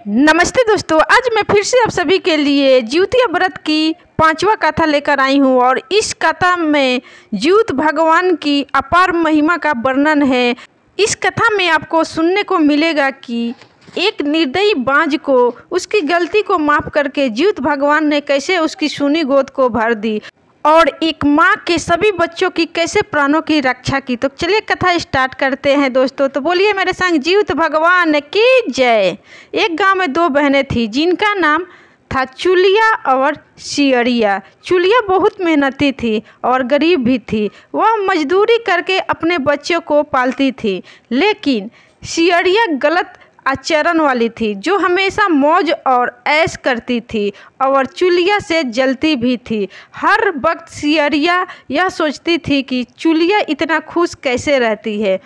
नमस्ते दोस्तों, आज मैं फिर से आप सभी के लिए ज्योतिया व्रत की 5वां कथा लेकर आई हूँ और इस कथा में ज्योत भगवान की अपार महिमा का वर्णन है। इस कथा में आपको सुनने को मिलेगा कि एक निर्दयी बांझ को उसकी गलती को माफ़ करके ज्योत भगवान ने कैसे उसकी सूनी गोद को भर दी और एक माँ के सभी बच्चों की कैसे प्राणों की रक्षा की। तो चलिए कथा स्टार्ट करते हैं दोस्तों। तो बोलिए मेरे संग ज्योत भगवान की जय। एक गांव में दो बहनें थीं जिनका नाम था चुलिया और सियरिया। चुलिया बहुत मेहनती थी और गरीब भी थी। वह मजदूरी करके अपने बच्चों को पालती थी, लेकिन सियरिया गलत आचरण वाली थी जो हमेशा मौज और ऐश करती थी और चुलिया से जलती भी थी। हर वक्त सियरिया यह सोचती थी कि चुलिया इतना खुश कैसे रहती है।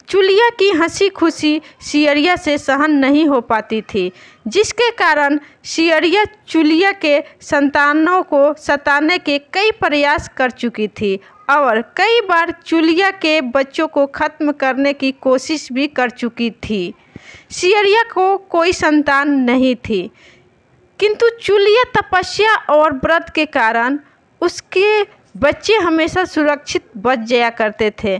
चुलिया की हंसी खुशी सियरिया से सहन नहीं हो पाती थी, जिसके कारण सियरिया चुलिया के संतानों को सताने के कई प्रयास कर चुकी थी और कई बार चुलिया के बच्चों को खत्म करने की कोशिश भी कर चुकी थी। सियरिया को कोई संतान नहीं थी, किंतु चुलिया तपस्या और व्रत के कारण उसके बच्चे हमेशा सुरक्षित बच जाया करते थे।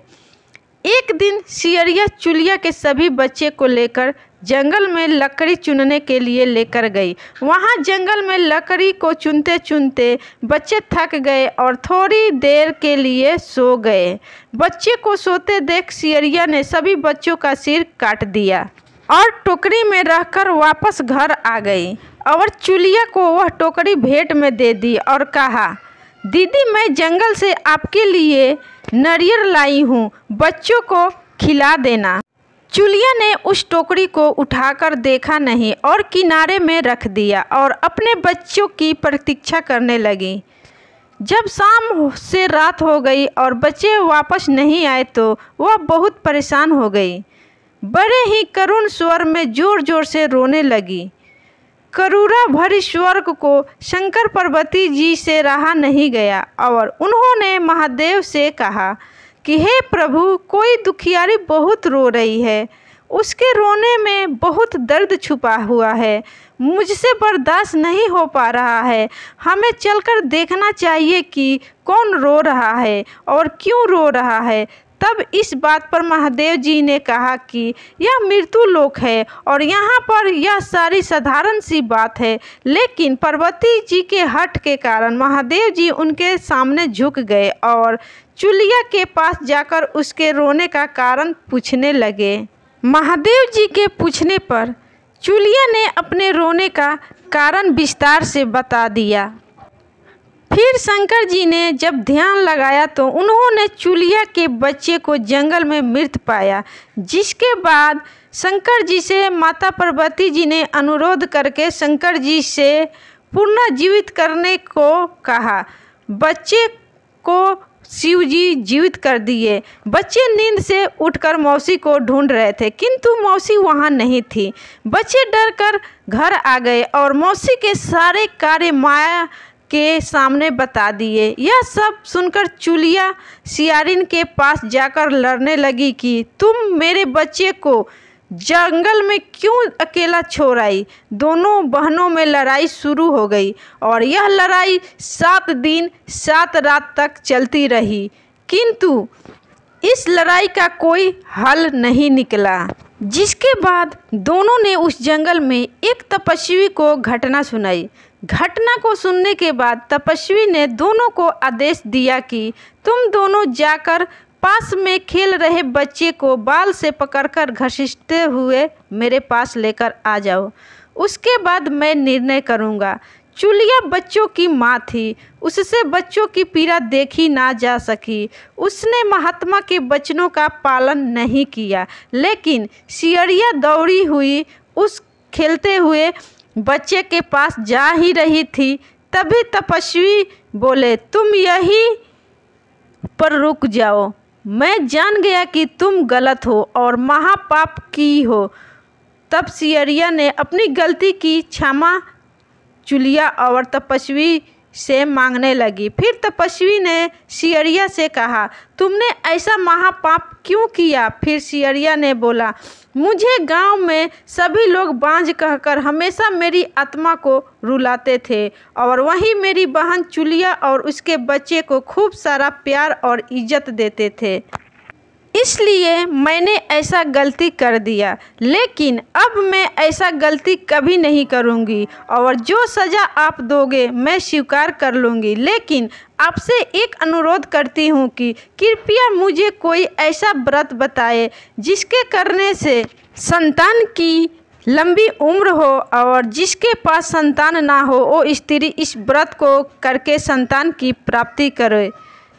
एक दिन सियरिया चुलिया के सभी बच्चे को लेकर जंगल में लकड़ी चुनने के लिए लेकर गई। वहां जंगल में लकड़ी को चुनते चुनते बच्चे थक गए और थोड़ी देर के लिए सो गए। बच्चे को सोते देख सियरिया ने सभी बच्चों का सिर काट दिया और टोकरी में रखकर वापस घर आ गई और चुलिया को वह टोकरी भेंट में दे दी और कहा, दीदी मैं जंगल से आपके लिए नारियल लाई हूँ, बच्चों को खिला देना। चुलिया ने उस टोकरी को उठाकर देखा नहीं और किनारे में रख दिया और अपने बच्चों की प्रतीक्षा करने लगी। जब शाम से रात हो गई और बच्चे वापस नहीं आए तो वह बहुत परेशान हो गई। बड़े ही करुण स्वर में जोर जोर से रोने लगी। करुणा भरी स्वर को शंकर पार्वती जी से रहा नहीं गया और उन्होंने महादेव से कहा कि हे प्रभु, कोई दुखियारी बहुत रो रही है, उसके रोने में बहुत दर्द छुपा हुआ है, मुझसे बर्दाश्त नहीं हो पा रहा है। हमें चलकर देखना चाहिए कि कौन रो रहा है और क्यों रो रहा है। तब इस बात पर महादेव जी ने कहा कि यह मृत्यु लोक है और यहाँ पर यह सारी साधारण सी बात है, लेकिन पार्वती जी के हठ के कारण महादेव जी उनके सामने झुक गए और चुलिया के पास जाकर उसके रोने का कारण पूछने लगे। महादेव जी के पूछने पर चुलिया ने अपने रोने का कारण विस्तार से बता दिया। फिर शंकर जी ने जब ध्यान लगाया तो उन्होंने चुलिया के बच्चे को जंगल में मृत पाया, जिसके बाद शंकर जी से माता पार्वती जी ने अनुरोध करके शंकर जी से पुनर्जीवित करने को कहा। बच्चे को शिव जी जीवित कर दिए। बच्चे नींद से उठकर मौसी को ढूंढ रहे थे, किंतु मौसी वहां नहीं थी। बच्चे डरकर घर आ गए और मौसी के सारे कार्य माया के सामने बता दिए। यह सब सुनकर चुलिया सियारिन के पास जाकर लड़ने लगी कि तुम मेरे बच्चे को जंगल में क्यों अकेला छोड़ आई। दोनों बहनों में लड़ाई शुरू हो गई और यह लड़ाई 7 दिन 7 रात तक चलती रही, किंतु इस लड़ाई का कोई हल नहीं निकला। जिसके बाद दोनों ने उस जंगल में एक तपस्वी को घटना सुनाई। घटना को सुनने के बाद तपस्वी ने दोनों को आदेश दिया कि तुम दोनों जाकर पास में खेल रहे बच्चे को बाल से पकड़कर घसीटते हुए मेरे पास लेकर आ जाओ, उसके बाद मैं निर्णय करूँगा। चुलिया बच्चों की माँ थी, उससे बच्चों की पीड़ा देखी ना जा सकी। उसने महात्मा के वचनों का पालन नहीं किया, लेकिन सियरिया दौड़ी हुई उस खेलते हुए बच्चे के पास जा ही रही थी। तभी तपस्वी बोले, तुम यहीं पर रुक जाओ, मैं जान गया कि तुम गलत हो और महापाप की हो। तब सियरिया ने अपनी गलती की क्षमा चुलिया और तपस्वी से मांगने लगी। फिर तपस्वी ने सियरिया से कहा, तुमने ऐसा महापाप क्यों किया। फिर सियरिया ने बोला, मुझे गांव में सभी लोग बांझ कहकर हमेशा मेरी आत्मा को रुलाते थे और वहीं मेरी बहन चुलिया और उसके बच्चे को खूब सारा प्यार और इज्जत देते थे। इसलिए मैंने ऐसा गलती कर दिया, लेकिन अब मैं ऐसा गलती कभी नहीं करूँगी और जो सज़ा आप दोगे मैं स्वीकार कर लूँगी। लेकिन आपसे एक अनुरोध करती हूँ कि कृपया मुझे कोई ऐसा व्रत बताए जिसके करने से संतान की लंबी उम्र हो और जिसके पास संतान ना हो वो स्त्री इस व्रत को करके संतान की प्राप्ति करे।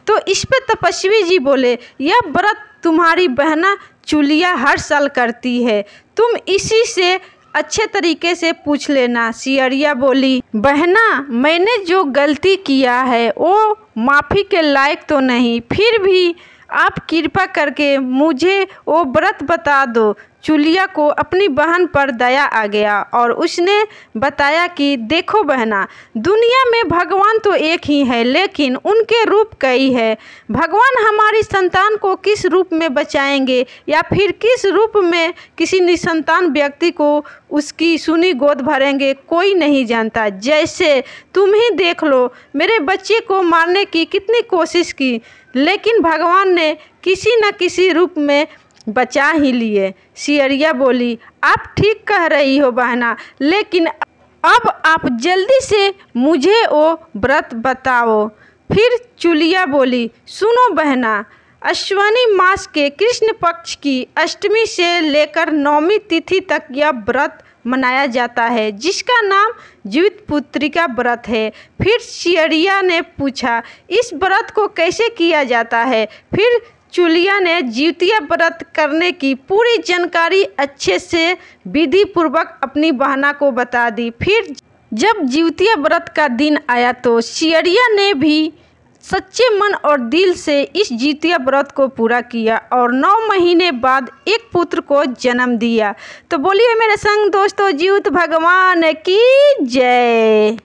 तो इस पे तपस्वी जी बोले, यह व्रत तुम्हारी बहना चुलिया हर साल करती है, तुम इसी से अच्छे तरीके से पूछ लेना। सियरिया बोली, बहना मैंने जो गलती किया है वो माफ़ी के लायक तो नहीं, फिर भी आप कृपा करके मुझे वो व्रत बता दो। चुलिया को अपनी बहन पर दया आ गया और उसने बताया कि देखो बहना, दुनिया में भगवान तो एक ही है लेकिन उनके रूप कई है। भगवान हमारी संतान को किस रूप में बचाएंगे या फिर किस रूप में किसी निसंतान व्यक्ति को उसकी सुनी गोद भरेंगे कोई नहीं जानता। जैसे तुम ही देख लो, मेरे बच्चे को मारने की कितनी कोशिश की लेकिन भगवान ने किसी न किसी रूप में बचा ही लिए। सियरिया बोली, आप ठीक कह रही हो बहना, लेकिन अब आप जल्दी से मुझे वो व्रत बताओ। फिर चुलिया बोली, सुनो बहना, अश्विनी मास के कृष्ण पक्ष की अष्टमी से लेकर नवमी तिथि तक यह व्रत मनाया जाता है जिसका नाम जीवित पुत्रिका व्रत है। फिर सियरिया ने पूछा, इस व्रत को कैसे किया जाता है? फिर चुलिया ने जीवतिया व्रत करने की पूरी जानकारी अच्छे से विधि पूर्वक अपनी बहना को बता दी। फिर जब जीवतिया व्रत का दिन आया तो सियरिया ने भी सच्चे मन और दिल से इस जीवतिया व्रत को पूरा किया और 9 महीने बाद एक पुत्र को जन्म दिया। तो बोलिए मेरे संग दोस्तों, जीवित भगवान की जय।